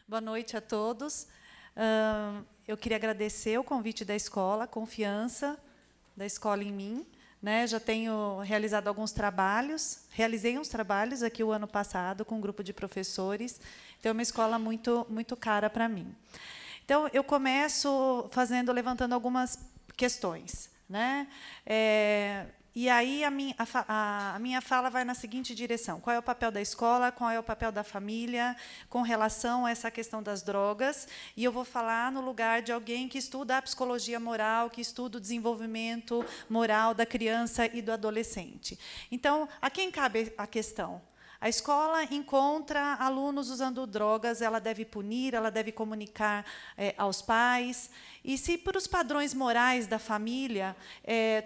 Boa noite a todos. Eu queria agradecer o convite da escola, a confiança da escola em mim. Já tenho realizado alguns trabalhos, realizei uns trabalhos aqui o ano passado com um grupo de professores, então é uma escola muito cara para mim. Então, eu começo levantando algumas questões. E aí a minha fala vai na seguinte direção: qual é o papel da escola, qual é o papel da família com relação a essa questão das drogas, e eu vou falar no lugar de alguém que estuda a psicologia moral, que estuda o desenvolvimento moral da criança e do adolescente. Então, a quem cabe a questão? A escola encontra alunos usando drogas, ela deve punir, ela deve comunicar aos pais. E se, por os padrões morais da família,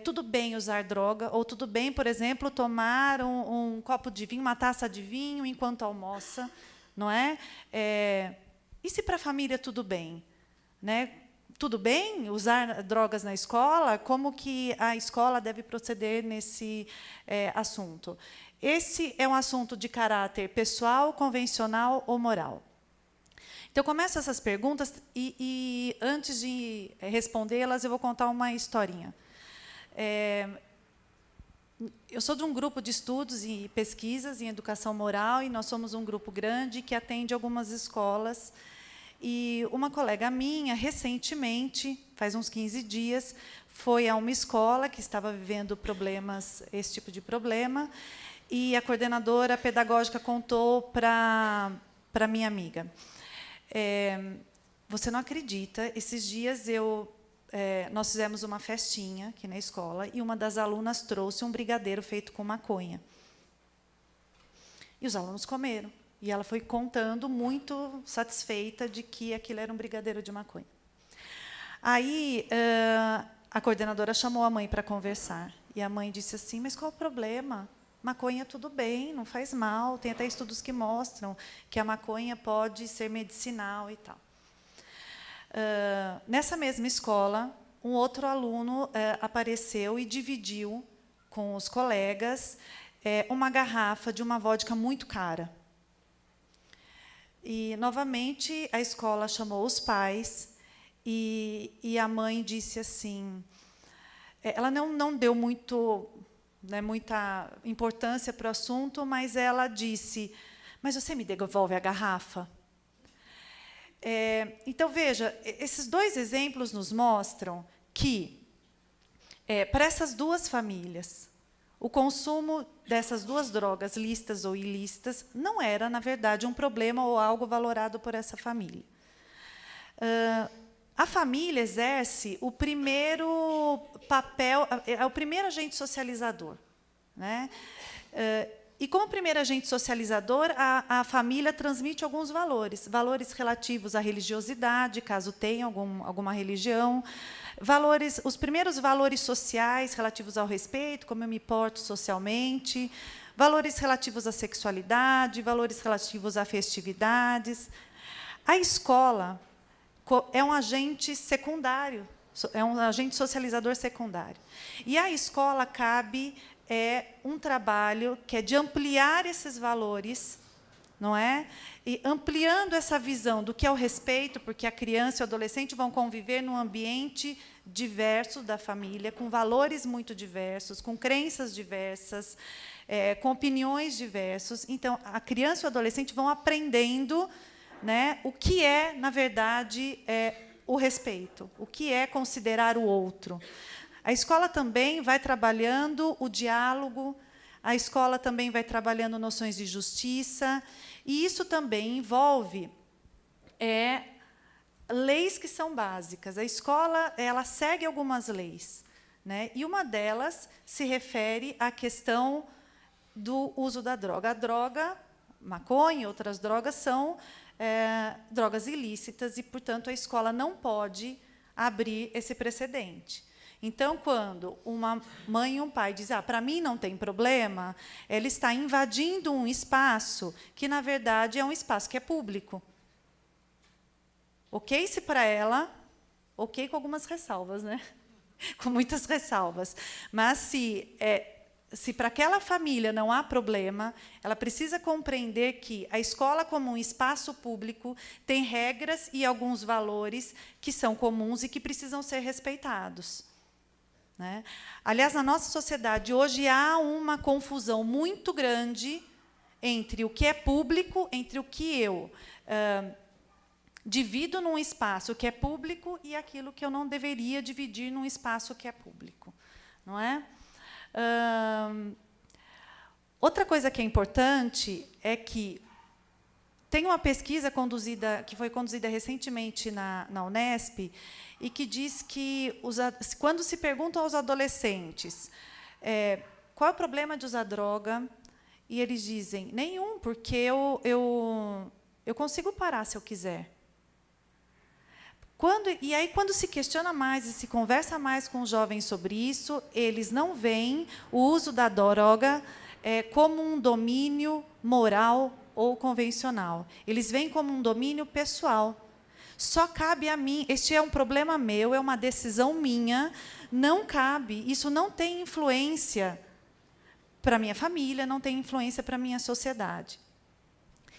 tudo bem usar droga, ou tudo bem, por exemplo, tomar um copo de vinho, uma taça de vinho, enquanto almoça, não é? E se para a família tudo bem? Tudo bem usar drogas na escola? Como que a escola deve proceder nesse assunto? Esse é um assunto de caráter pessoal, convencional ou moral? Então, eu começo essas perguntas e antes de respondê-las, eu vou contar uma historinha. Eu sou de um grupo de estudos e pesquisas em educação moral, e nós somos um grupo grande que atende algumas escolas. E uma colega minha, recentemente, faz uns 15 dias, foi a uma escola que estava vivendo problemas, esse tipo de problema, e a coordenadora pedagógica contou para minha amiga. Você não acredita, esses dias nós fizemos uma festinha aqui na escola e uma das alunas trouxe um brigadeiro feito com maconha. E os alunos comeram. E ela foi contando, muito satisfeita de que aquilo era um brigadeiro de maconha. Aí, a coordenadora chamou a mãe para conversar. E a mãe disse assim: mas qual o problema? Maconha tudo bem, não faz mal. Tem até estudos que mostram que a maconha pode ser medicinal e tal. Nessa mesma escola, um outro aluno apareceu e dividiu com os colegas uma garrafa de uma vodka muito cara. E, novamente, a escola chamou os pais e a mãe disse assim... Ela não deu muita importância para o assunto, mas ela disse: mas você me devolve a garrafa? Então, veja, esses dois exemplos nos mostram que, para essas duas famílias, o consumo dessas duas drogas, lícitas ou ilícitas, não era, na verdade, um problema ou algo valorado por essa família. A família exerce o primeiro papel, é o primeiro agente socializador. E, como primeiro agente socializador, a família transmite alguns valores relativos à religiosidade, caso tenha alguma religião, os primeiros valores sociais relativos ao respeito, como eu me porto socialmente, valores relativos à sexualidade, valores relativos a festividades. A escola é um agente secundário, é um agente socializador secundário. E à escola cabe um trabalho que é de ampliar esses valores, não é? E ampliando essa visão do que é o respeito, porque a criança e o adolescente vão conviver num ambiente diverso da família, com valores muito diversos, com crenças diversas, com opiniões diversas. Então, a criança e o adolescente vão aprendendo, o que é, na verdade, o respeito, o que é considerar o outro. A escola também vai trabalhando o diálogo, a escola também vai trabalhando noções de justiça, e isso também envolve leis que são básicas. A escola ela segue algumas leis, e uma delas se refere à questão do uso da droga. A droga, maconha e outras drogas, são drogas ilícitas e, portanto, a escola não pode abrir esse precedente. Então, quando uma mãe e um pai dizem: para mim não tem problema, ela está invadindo um espaço que, na verdade, é um espaço que é público. Ok se para ela, ok com algumas ressalvas, com muitas ressalvas. Mas se se para aquela família não há problema, ela precisa compreender que a escola, como um espaço público, tem regras e alguns valores que são comuns e que precisam ser respeitados. Né? Aliás, na nossa sociedade, hoje, há uma confusão muito grande entre o que é público, entre o que eu divido num espaço que é público e aquilo que eu não deveria dividir num espaço que é público. Não é? Outra coisa que é importante é que tem uma pesquisa que foi conduzida recentemente na Unesp e que diz que, quando se pergunta aos adolescentes qual é o problema de usar droga, e eles dizem, nenhum, porque eu consigo parar se eu quiser. E aí, quando se questiona mais e se conversa mais com os jovens sobre isso, eles não veem o uso da droga como um domínio moral ou convencional. Eles veem como um domínio pessoal. Só cabe a mim, este é um problema meu, é uma decisão minha, não cabe, isso não tem influência para a minha família, não tem influência para a minha sociedade.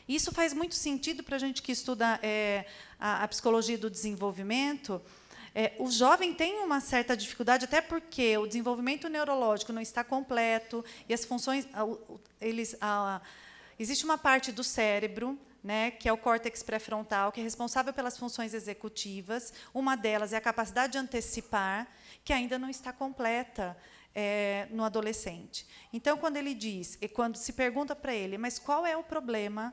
Isso faz muito sentido para a gente que estuda a psicologia do desenvolvimento. O jovem tem uma certa dificuldade, até porque o desenvolvimento neurológico não está completo, e as funções... existe uma parte do cérebro, né, que é o córtex pré-frontal, que é responsável pelas funções executivas. Uma delas é a capacidade de antecipar, que ainda não está completa no adolescente. Então, quando se pergunta para ele, mas qual é o problema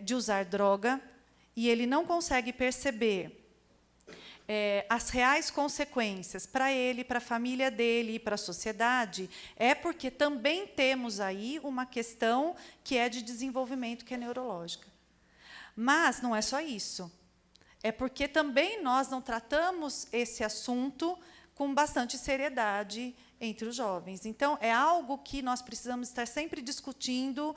de usar droga, e ele não consegue perceber as reais consequências para ele, para a família dele e para a sociedade, é porque também temos aí uma questão que é de desenvolvimento, que é neurológica. Mas não é só isso. É porque também nós não tratamos esse assunto com bastante seriedade entre os jovens. Então, é algo que nós precisamos estar sempre discutindo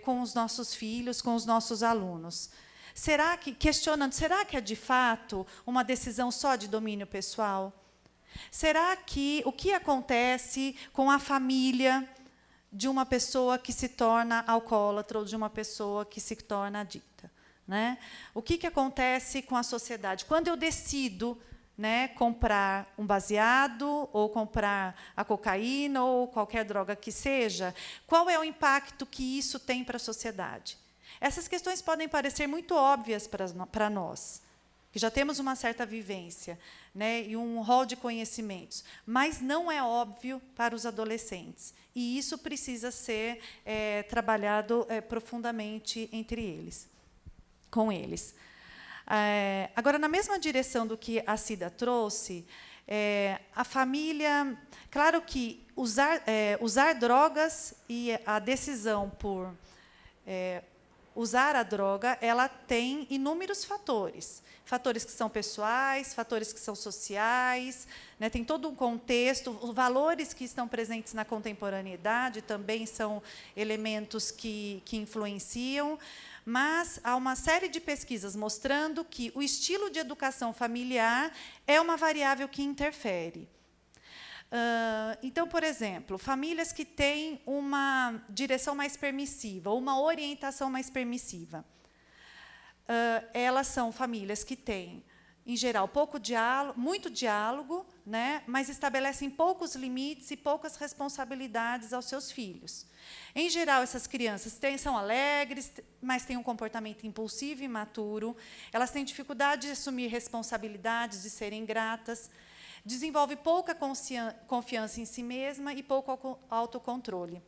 com os nossos filhos, com os nossos alunos. Questionando, será que é, de fato, uma decisão só de domínio pessoal? Será que o que acontece com a família de uma pessoa que se torna alcoólatra ou de uma pessoa que se torna adicta? Né? O que acontece com a sociedade? Quando eu decido, né, comprar um baseado, ou comprar a cocaína, ou qualquer droga que seja, qual é o impacto que isso tem para a sociedade? Essas questões podem parecer muito óbvias para nós, que já temos uma certa vivência, né, e um rol de conhecimentos, mas não é óbvio para os adolescentes. E isso precisa ser trabalhado profundamente com eles. Agora, na mesma direção do que a Cida trouxe, a família... Claro que usar drogas e a decisão por usar a droga, ela tem inúmeros fatores. Fatores que são pessoais, fatores que são sociais, né, tem todo um contexto, os valores que estão presentes na contemporaneidade também são elementos que influenciam, mas há uma série de pesquisas mostrando que o estilo de educação familiar é uma variável que interfere. Então, por exemplo, famílias que têm uma direção mais permissiva, ou uma orientação mais permissiva, elas são famílias que têm, em geral, muito diálogo, né, mas estabelecem poucos limites e poucas responsabilidades aos seus filhos. Em geral, essas crianças são alegres, mas têm um comportamento impulsivo e imaturo, elas têm dificuldade de assumir responsabilidades, de serem gratas, desenvolve pouca confiança em si mesma e pouco autocontrole.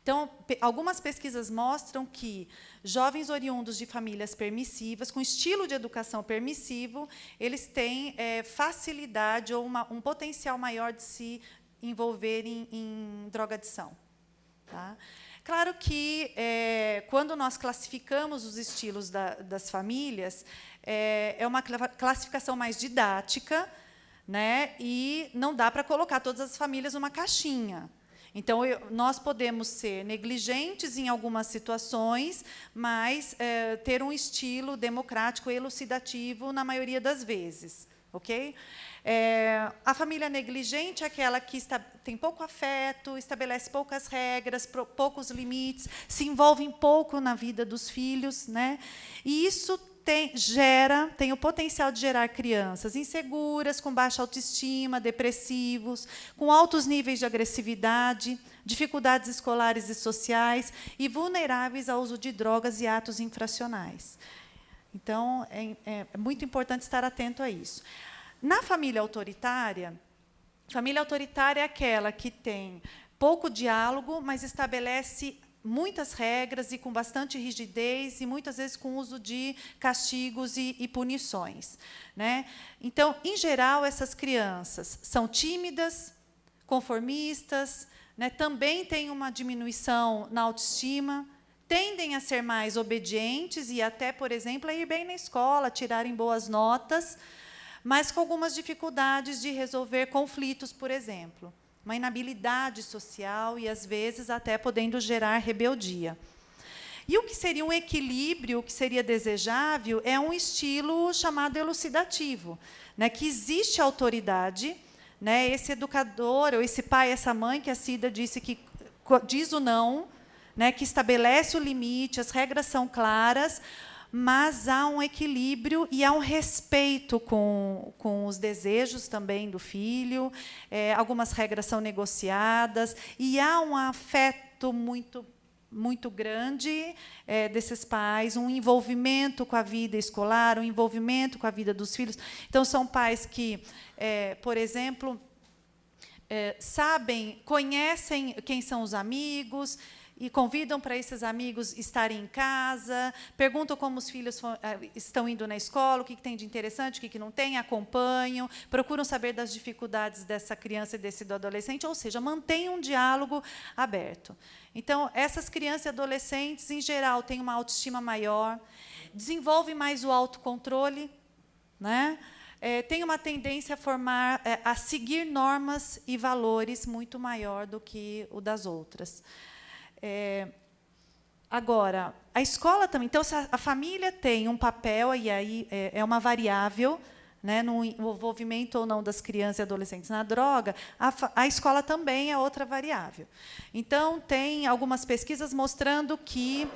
Então, algumas pesquisas mostram que jovens oriundos de famílias permissivas, com estilo de educação permissivo, eles têm facilidade ou um potencial maior de se envolverem em drogadição. Tá? Claro que, quando nós classificamos os estilos das famílias, é uma classificação mais didática, né, e não dá para colocar todas as famílias numa caixinha. Então, nós podemos ser negligentes em algumas situações, mas ter um estilo democrático e elucidativo na maioria das vezes. ok? A família negligente é aquela que tem pouco afeto, estabelece poucas regras, poucos limites, se envolve pouco na vida dos filhos, né? E isso tem o potencial de gerar crianças inseguras, com baixa autoestima, depressivos, com altos níveis de agressividade, dificuldades escolares e sociais e vulneráveis ao uso de drogas e atos infracionais. Então, é muito importante estar atento a isso. Na família autoritária é aquela que tem pouco diálogo, mas estabelece muitas regras e com bastante rigidez e, muitas vezes, com uso de castigos e punições, né? Então, em geral, essas crianças são tímidas, conformistas, né? Também têm uma diminuição na autoestima, tendem a ser mais obedientes e até, por exemplo, a ir bem na escola, tirarem boas notas, mas com algumas dificuldades de resolver conflitos, por exemplo. Uma inabilidade social e, às vezes, até podendo gerar rebeldia. E o que seria um equilíbrio, o que seria desejável, é um estilo chamado elucidativo, né, que existe autoridade, né, esse educador, ou esse pai, essa mãe, que a Cida disse que diz o não, né, que estabelece o limite, as regras são claras, mas há um equilíbrio e há um respeito com os desejos também do filho, algumas regras são negociadas, e há um afeto muito grande desses pais, um envolvimento com a vida escolar, um envolvimento com a vida dos filhos. Então, são pais que, por exemplo, conhecem quem são os amigos, e convidam para esses amigos estarem em casa, perguntam como os filhos estão indo na escola, o que tem de interessante, o que não tem, acompanham, procuram saber das dificuldades dessa criança e desse adolescente, ou seja, mantêm um diálogo aberto. Então, essas crianças e adolescentes, em geral, têm uma autoestima maior, desenvolvem mais o autocontrole, né? Tem uma tendência a seguir normas e valores muito maior do que o das outras. Agora, a escola também. Então, se a família tem um papel, e aí é uma variável, né, no envolvimento ou não das crianças e adolescentes na droga, a escola também é outra variável. Então, tem algumas pesquisas mostrando que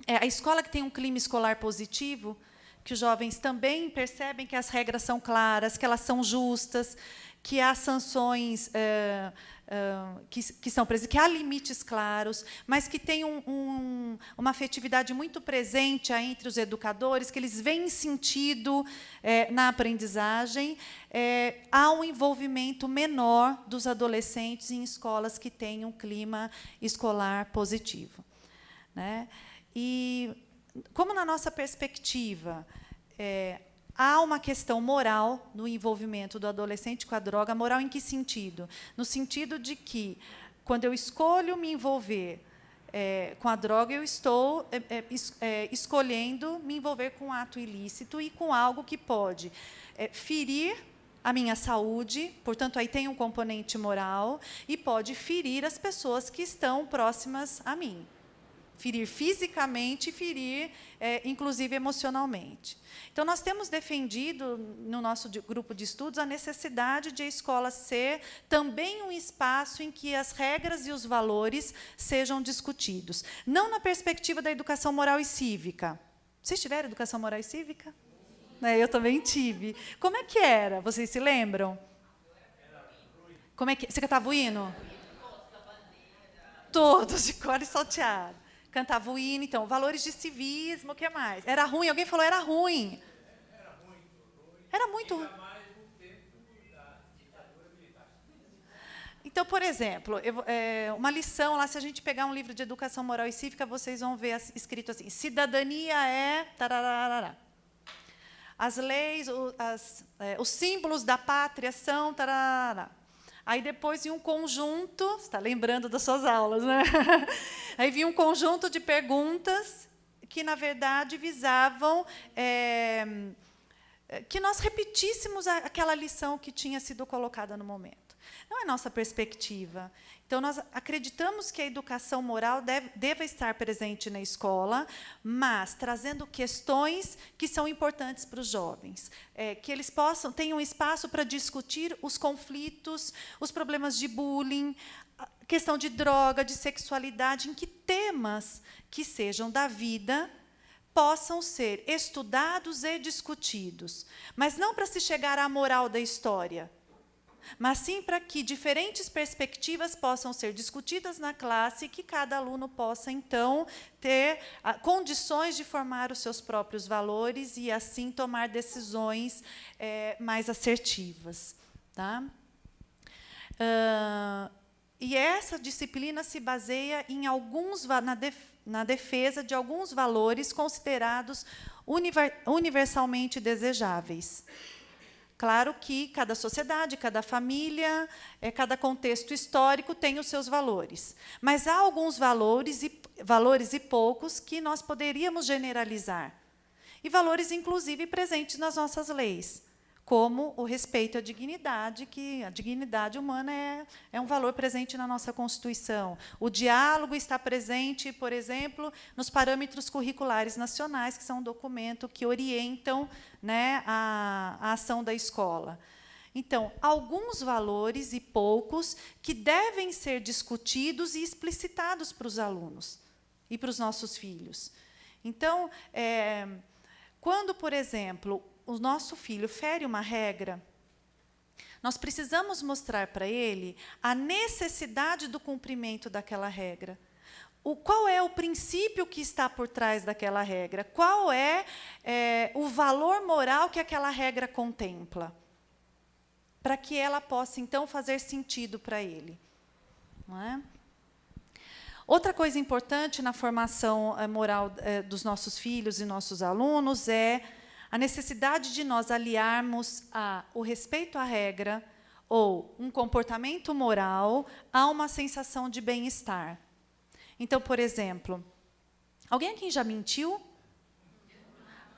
a escola que tem um clima escolar positivo, que os jovens também percebem que as regras são claras, que elas são justas, que há sanções que são presentes, que há limites claros, mas que tem uma afetividade muito presente entre os educadores, que eles veem sentido na aprendizagem, há um envolvimento menor dos adolescentes em escolas que têm um clima escolar positivo, né? E, como na nossa perspectiva, há uma questão moral no envolvimento do adolescente com a droga. Moral em que sentido? No sentido de que, quando eu escolho me envolver com a droga, eu estou escolhendo me envolver com um ato ilícito e com algo que pode ferir a minha saúde, portanto, aí tem um componente moral, e pode ferir as pessoas que estão próximas a mim. Ferir fisicamente e ferir, inclusive, emocionalmente. Então, nós temos defendido, no nosso grupo de estudos, a necessidade de a escola ser também um espaço em que as regras e os valores sejam discutidos. Não na perspectiva da educação moral e cívica. Vocês tiveram educação moral e cívica? Eu também tive. Como é que era? Vocês se lembram? Como é que... Você cantava o hino? Todos, de cor e salteado. Cantava o hino, então, valores de civismo, o que mais? Era ruim, alguém falou, era ruim. Era muito ruim. Então, por exemplo, uma lição lá, se a gente pegar um livro de educação moral e cívica, vocês vão ver escrito assim, cidadania é... Tarararara. As leis, os símbolos da pátria são... Tarararara. Aí, depois, vinha um conjunto... Você está lembrando das suas aulas, né? Aí vinha um conjunto de perguntas que, na verdade, visavam que nós repetíssemos aquela lição que tinha sido colocada no momento. Não é nossa perspectiva. Então, nós acreditamos que a educação moral deva estar presente na escola, mas trazendo questões que são importantes para os jovens, que eles tenham espaço para discutir os conflitos, os problemas de bullying, a questão de droga, de sexualidade, em que temas que sejam da vida possam ser estudados e discutidos, mas não para se chegar à moral da história, mas sim para que diferentes perspectivas possam ser discutidas na classe e que cada aluno possa, então, ter condições de formar os seus próprios valores e, assim, tomar decisões mais assertivas. Tá? E essa disciplina se baseia em na defesa de alguns valores considerados universalmente desejáveis. Claro que cada sociedade, cada família, cada contexto histórico tem os seus valores. Mas há alguns valores e poucos que nós poderíamos generalizar. E valores, inclusive, presentes nas nossas leis, como o respeito à dignidade, que a dignidade humana é um valor presente na nossa Constituição. O diálogo está presente, por exemplo, nos parâmetros curriculares nacionais, que são um documento que orientam, né, a ação da escola. Então, alguns valores e poucos que devem ser discutidos e explicitados para os alunos e para os nossos filhos. Então, quando, por exemplo, o nosso filho fere uma regra, nós precisamos mostrar para ele a necessidade do cumprimento daquela regra. Qual é o princípio que está por trás daquela regra? Qual é o valor moral que aquela regra contempla? Para que ela possa, então, fazer sentido para ele. Não é? Outra coisa importante na formação moral dos nossos filhos e nossos alunos é a necessidade de nós aliarmos o respeito à regra ou um comportamento moral a uma sensação de bem-estar. Então, por exemplo, alguém aqui já mentiu?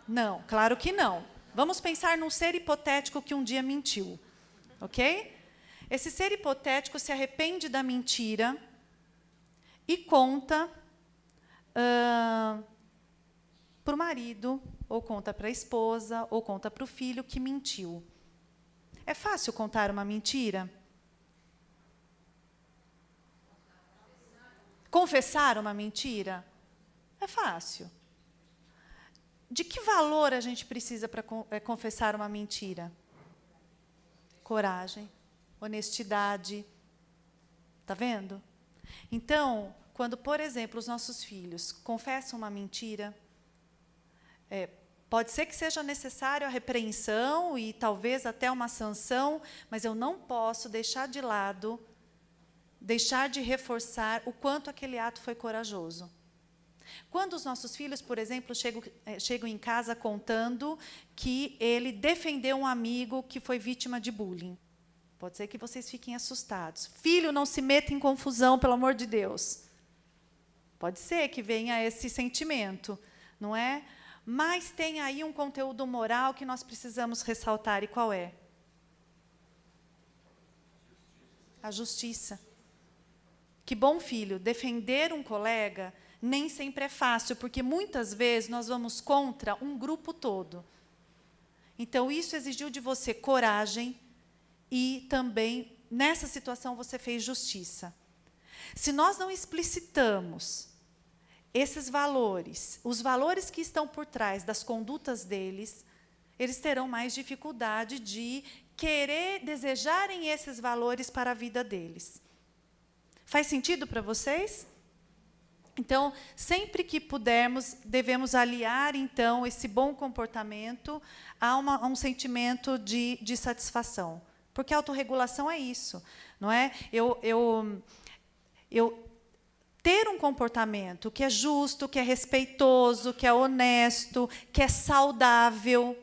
Não, claro que não. Vamos pensar num ser hipotético que um dia mentiu, ok? Esse ser hipotético se arrepende da mentira e conta para o marido, ou conta para a esposa, ou conta para o filho que mentiu. É fácil contar uma mentira? Confessar uma mentira? É fácil. De que valor a gente precisa para confessar uma mentira? Coragem, honestidade. Está vendo? Então, quando, por exemplo, os nossos filhos confessam uma mentira, pode ser que seja necessário a repreensão e talvez até uma sanção, mas eu não posso deixar de lado, deixar de reforçar o quanto aquele ato foi corajoso. Quando os nossos filhos, por exemplo, chegam em casa contando que ele defendeu um amigo que foi vítima de bullying, pode ser que vocês fiquem assustados. Filho, não se meta em confusão, pelo amor de Deus. Pode ser que venha esse sentimento, não é? Mas tem aí um conteúdo moral que nós precisamos ressaltar. E qual é? A justiça. Que bom, filho, defender um colega nem sempre é fácil, porque muitas vezes nós vamos contra um grupo todo. Então, isso exigiu de você coragem e também, nessa situação, você fez justiça. Se nós não explicitamos esses valores, os valores que estão por trás das condutas deles, eles terão mais dificuldade de desejarem esses valores para a vida deles. Faz sentido para vocês? Então, sempre que pudermos, devemos aliar, então, esse bom comportamento a um sentimento de satisfação. Porque a autorregulação é isso, não é? Eu ter um comportamento que é justo, que é respeitoso, que é honesto, que é saudável,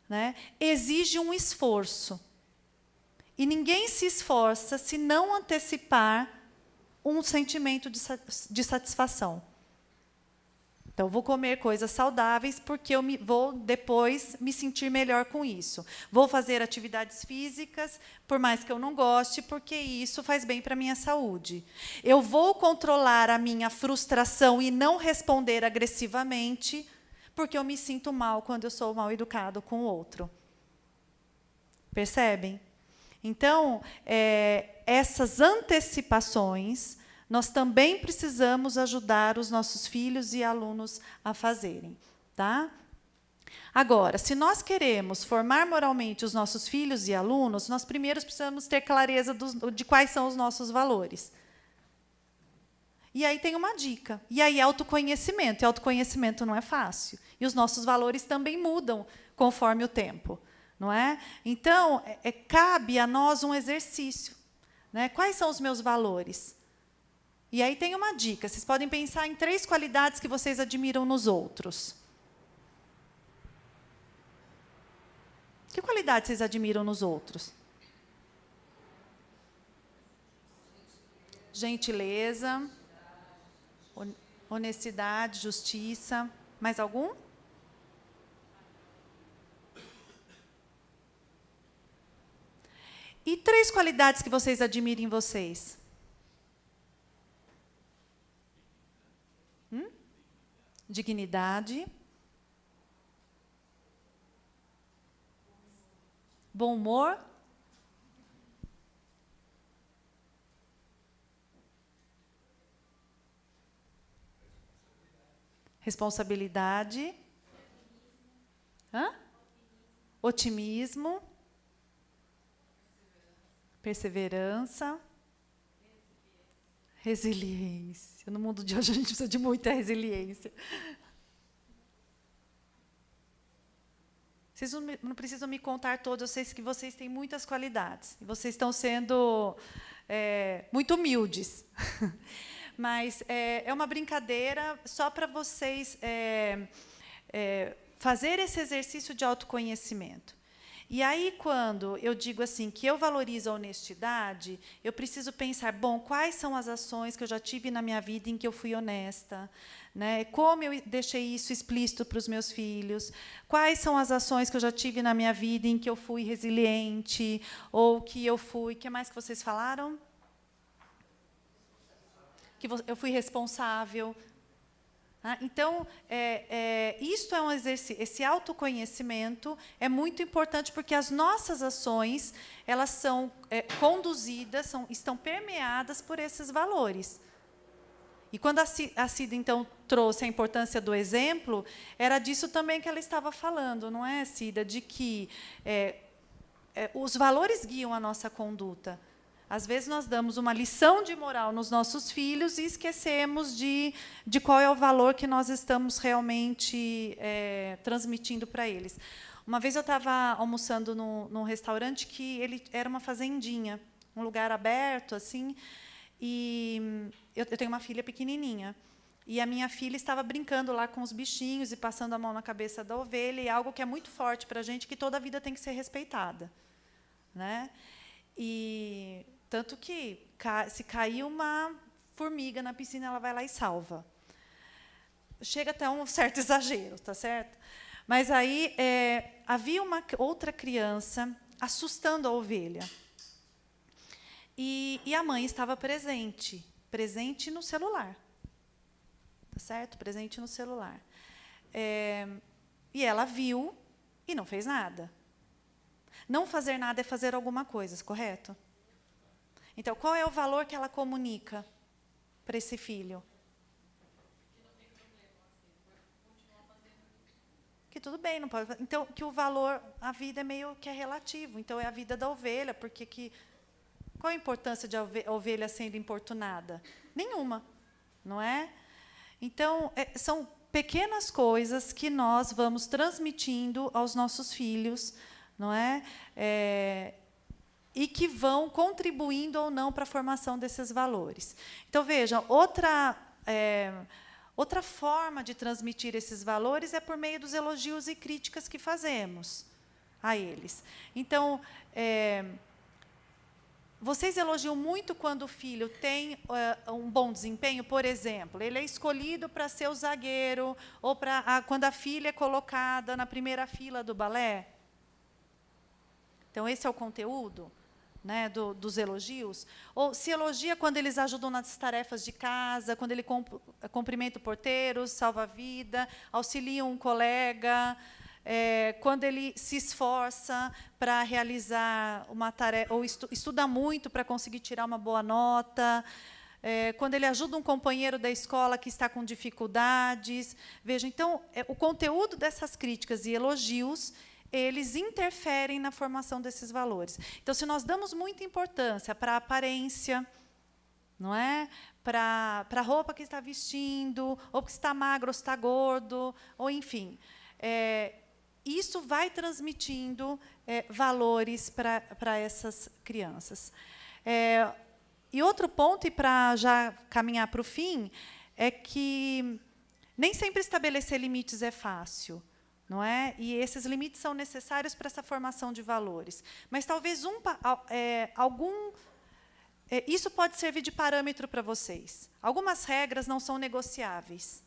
né, exige um esforço. E ninguém se esforça se não antecipar um sentimento de satisfação. Então, vou comer coisas saudáveis porque eu vou depois me sentir melhor com isso. Vou fazer atividades físicas, por mais que eu não goste, porque isso faz bem para a minha saúde. Eu vou controlar a minha frustração e não responder agressivamente, porque eu me sinto mal quando eu sou mal educado com o outro. Percebem? Então, essas antecipações, nós também precisamos ajudar os nossos filhos e alunos a fazerem. Tá? Agora, se nós queremos formar moralmente os nossos filhos e alunos, nós primeiro precisamos ter clareza de quais são os nossos valores. E aí tem uma dica. E aí, autoconhecimento. E autoconhecimento não é fácil. E os nossos valores também mudam conforme o tempo. Não é? Então, cabe a nós um exercício. Né? Quais são os meus valores? E aí tem uma dica. Vocês podem pensar em 3 qualidades que vocês admiram nos outros. Que qualidades vocês admiram nos outros? Gentileza, honestidade, justiça. Mais algum? E 3 qualidades que vocês admiram em vocês? Dignidade. Bom humor. Responsabilidade. Otimismo. Perseverança. Resiliência. No mundo de hoje, a gente precisa de muita resiliência. Vocês não precisam me contar todos, eu sei que vocês têm muitas qualidades. E vocês estão sendo muito humildes. Mas é uma brincadeira só para vocês fazer esse exercício de autoconhecimento. E aí, quando eu digo assim que eu valorizo a honestidade, eu preciso pensar, bom, quais são as ações que eu já tive na minha vida em que eu fui honesta? Né? Como eu deixei isso explícito para os meus filhos? Quais são as ações que eu já tive na minha vida em que eu fui resiliente? Ou que eu fui... O que mais que vocês falaram? Que eu fui responsável. Então, isto é um exercício, esse autoconhecimento é muito importante porque as nossas ações elas são conduzidas, estão permeadas por esses valores. E quando a Cida, então, trouxe a importância do exemplo, era disso também que ela estava falando, não é, Cida? De que os valores guiam a nossa conduta. Às vezes, nós damos uma lição de moral nos nossos filhos e esquecemos de qual é o valor que nós estamos realmente transmitindo para eles. Uma vez eu estava almoçando num restaurante que ele era uma fazendinha, um lugar aberto, assim, e eu tenho uma filha pequenininha. E a minha filha estava brincando lá com os bichinhos e passando a mão na cabeça da ovelha, e algo que é muito forte para a gente, que toda a vida tem que ser respeitada. Né? E... Tanto que, se cair uma formiga na piscina, ela vai lá e salva. Chega até um certo exagero, tá certo? Mas aí havia uma outra criança assustando a ovelha. E a mãe estava presente no celular. Tá certo? Presente no celular. E ela viu e não fez nada. Não fazer nada é fazer alguma coisa, correto? Então, qual é o valor que ela comunica para esse filho? Que tudo bem, não pode. Então, que o valor, a vida é meio que relativo. Então, é a vida da ovelha, porque qual a importância de a ovelha sendo importunada? Nenhuma, não é? Então, são pequenas coisas que nós vamos transmitindo aos nossos filhos, não é? E que vão contribuindo ou não para a formação desses valores. Então, vejam, outra forma de transmitir esses valores é por meio dos elogios e críticas que fazemos a eles. Então, vocês elogiam muito quando o filho tem um bom desempenho, por exemplo, ele é escolhido para ser o zagueiro, ou quando a filha é colocada na primeira fila do balé? Então, esse é o conteúdo, né, dos elogios? Ou se elogia quando eles ajudam nas tarefas de casa, quando ele cumprimenta o porteiro, salva a vida, auxilia um colega, quando ele se esforça para realizar uma tarefa, ou estuda muito para conseguir tirar uma boa nota, quando ele ajuda um companheiro da escola que está com dificuldades. Veja, então, o conteúdo dessas críticas e elogios, eles interferem na formação desses valores. Então, se nós damos muita importância para a aparência, não é? Para a roupa que está vestindo, ou que está magro, ou está gordo, ou enfim, isso vai transmitindo valores para essas crianças. E outro ponto, e para já caminhar para o fim, é que nem sempre estabelecer limites é fácil, não é? E esses limites são necessários para essa formação de valores. Mas talvez isso pode servir de parâmetro para vocês. Algumas regras não são negociáveis.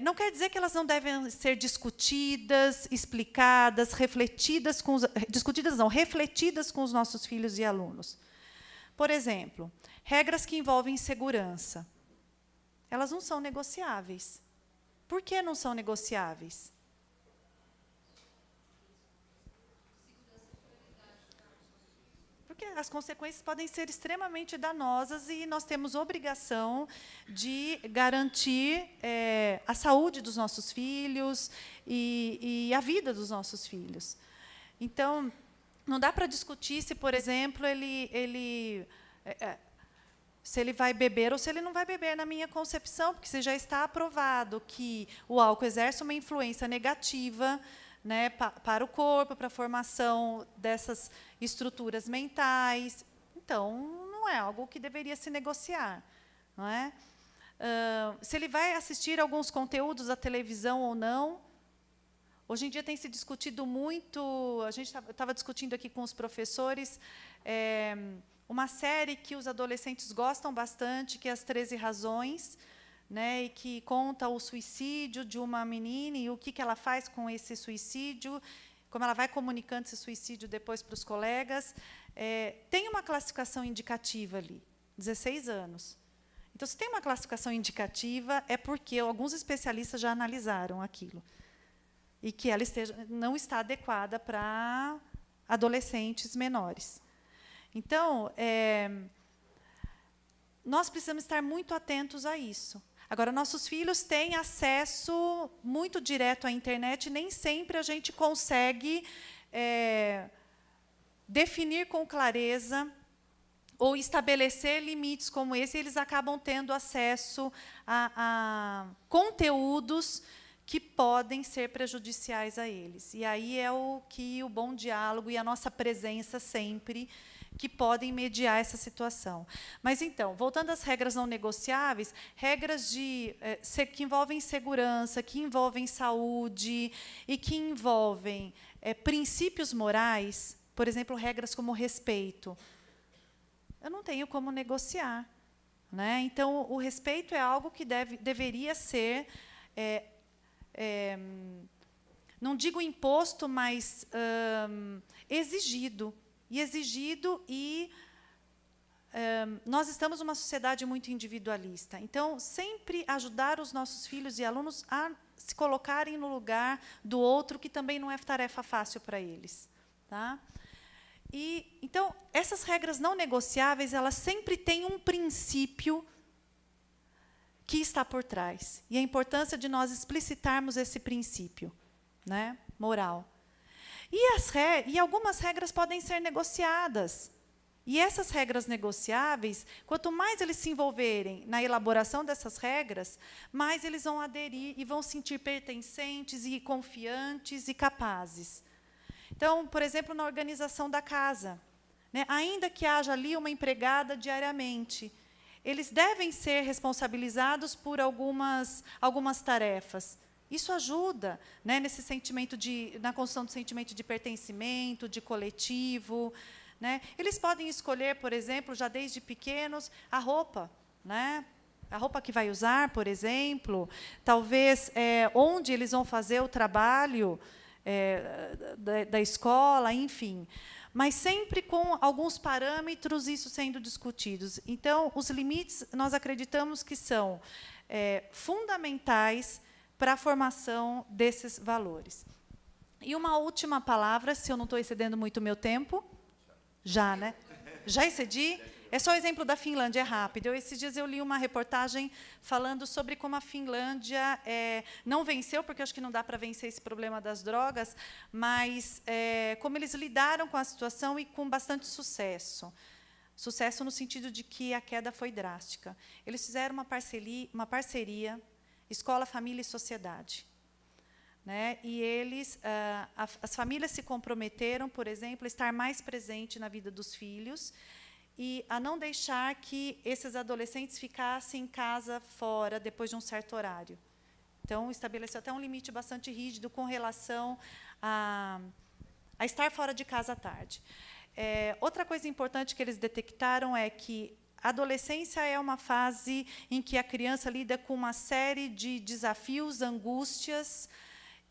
Não quer dizer que elas não devem ser discutidas, explicadas, refletidas com os nossos filhos e alunos. Por exemplo, regras que envolvem segurança. Elas não são negociáveis. Por que não são negociáveis? Porque as consequências podem ser extremamente danosas e nós temos obrigação de garantir a saúde dos nossos filhos e a vida dos nossos filhos. Então, não dá para discutir se, por exemplo, se ele vai beber ou se ele não vai beber, na minha concepção, porque se já está aprovado que o álcool exerce uma influência negativa, né, para o corpo, para a formação dessas estruturas mentais. Então, não é algo que deveria se negociar. Não é? Se ele vai assistir alguns conteúdos da televisão ou não. Hoje em dia tem se discutido muito, a gente estava discutindo aqui com os professores, uma série que os adolescentes gostam bastante, que é As 13 Razões, né, e que conta o suicídio de uma menina e o que ela faz com esse suicídio, como ela vai comunicando esse suicídio depois para os colegas. Tem uma classificação indicativa ali, 16 anos. Então, se tem uma classificação indicativa, é porque alguns especialistas já analisaram aquilo, e que ela não está adequada para adolescentes menores. Então, nós precisamos estar muito atentos a isso. Agora, nossos filhos têm acesso muito direto à internet, e nem sempre a gente consegue definir com clareza ou estabelecer limites como esse, e eles acabam tendo acesso a conteúdos que podem ser prejudiciais a eles. E aí é o bom diálogo e a nossa presença sempre que podem mediar essa situação. Mas, então, voltando às regras não negociáveis, regras que envolvem segurança, que envolvem saúde e que envolvem princípios morais, por exemplo, regras como respeito, eu não tenho como negociar. Né? Então, o respeito é algo que deveria ser, não digo imposto, mas exigido. Nós estamos numa sociedade muito individualista. Então, sempre ajudar os nossos filhos e alunos a se colocarem no lugar do outro, que também não é tarefa fácil para eles. Tá? Então, essas regras não negociáveis, elas sempre têm um princípio que está por trás. E a importância de nós explicitarmos esse princípio, né, moral. E algumas regras podem ser negociadas. E essas regras negociáveis, quanto mais eles se envolverem na elaboração dessas regras, mais eles vão aderir e vão se sentir pertencentes e confiantes e capazes. Então, por exemplo, na organização da casa, né, ainda que haja ali uma empregada diariamente, eles devem ser responsabilizados por algumas tarefas. Isso ajuda, né, na construção do sentimento de pertencimento, de coletivo. né? Eles podem escolher, por exemplo, já desde pequenos, a roupa, né? A roupa que vai usar, por exemplo, talvez onde eles vão fazer o trabalho da escola, enfim. Mas sempre com alguns parâmetros, isso sendo discutidos. Então, os limites, nós acreditamos que são fundamentais para a formação desses valores. E uma última palavra, se eu não estou excedendo muito o meu tempo. Já, né? Já excedi? É só o exemplo da Finlândia, é rápido. Esses dias eu li uma reportagem falando sobre como a Finlândia não venceu, porque acho que não dá para vencer esse problema das drogas, mas como eles lidaram com a situação e com bastante sucesso. Sucesso no sentido de que a queda foi drástica. Eles fizeram uma parceria escola, família e sociedade. Né? E as famílias se comprometeram, por exemplo, a estar mais presente na vida dos filhos e a não deixar que esses adolescentes ficassem em casa fora depois de um certo horário. Então, estabeleceu até um limite bastante rígido com relação a estar fora de casa à tarde. Outra coisa importante que eles detectaram é que a adolescência é uma fase em que a criança lida com uma série de desafios, angústias,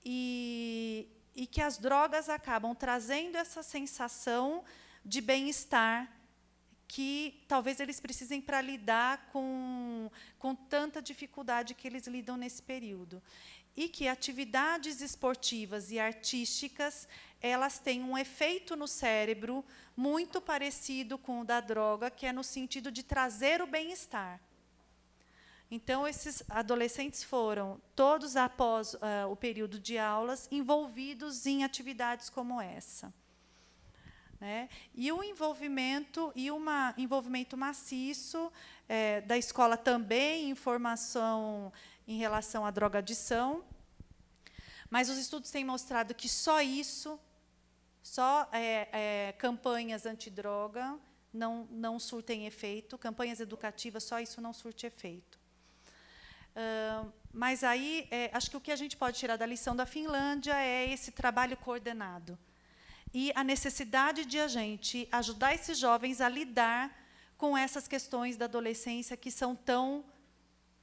e que as drogas acabam trazendo essa sensação de bem-estar que talvez eles precisem para lidar com tanta dificuldade que eles lidam nesse período. E que atividades esportivas e artísticas elas têm um efeito no cérebro muito parecido com o da droga, que é no sentido de trazer o bem-estar. Então, esses adolescentes foram, todos após o período de aulas, envolvidos em atividades como essa. Né? E o envolvimento, envolvimento maciço da escola também em formação em relação à drogadição, mas os estudos têm mostrado que só isso, campanhas antidroga não surtem efeito, campanhas educativas, só isso não surte efeito. Mas aí, acho que o que a gente pode tirar da lição da Finlândia é esse trabalho coordenado. E a necessidade de a gente ajudar esses jovens a lidar com essas questões da adolescência que são tão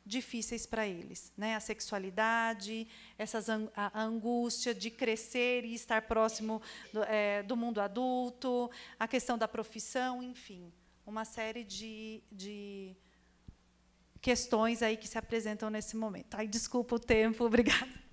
difíceis para eles. Né? A sexualidade, a angústia de crescer e estar próximo do mundo adulto, a questão da profissão, enfim, uma série de questões aí que se apresentam nesse momento. Ai, desculpa o tempo, obrigada.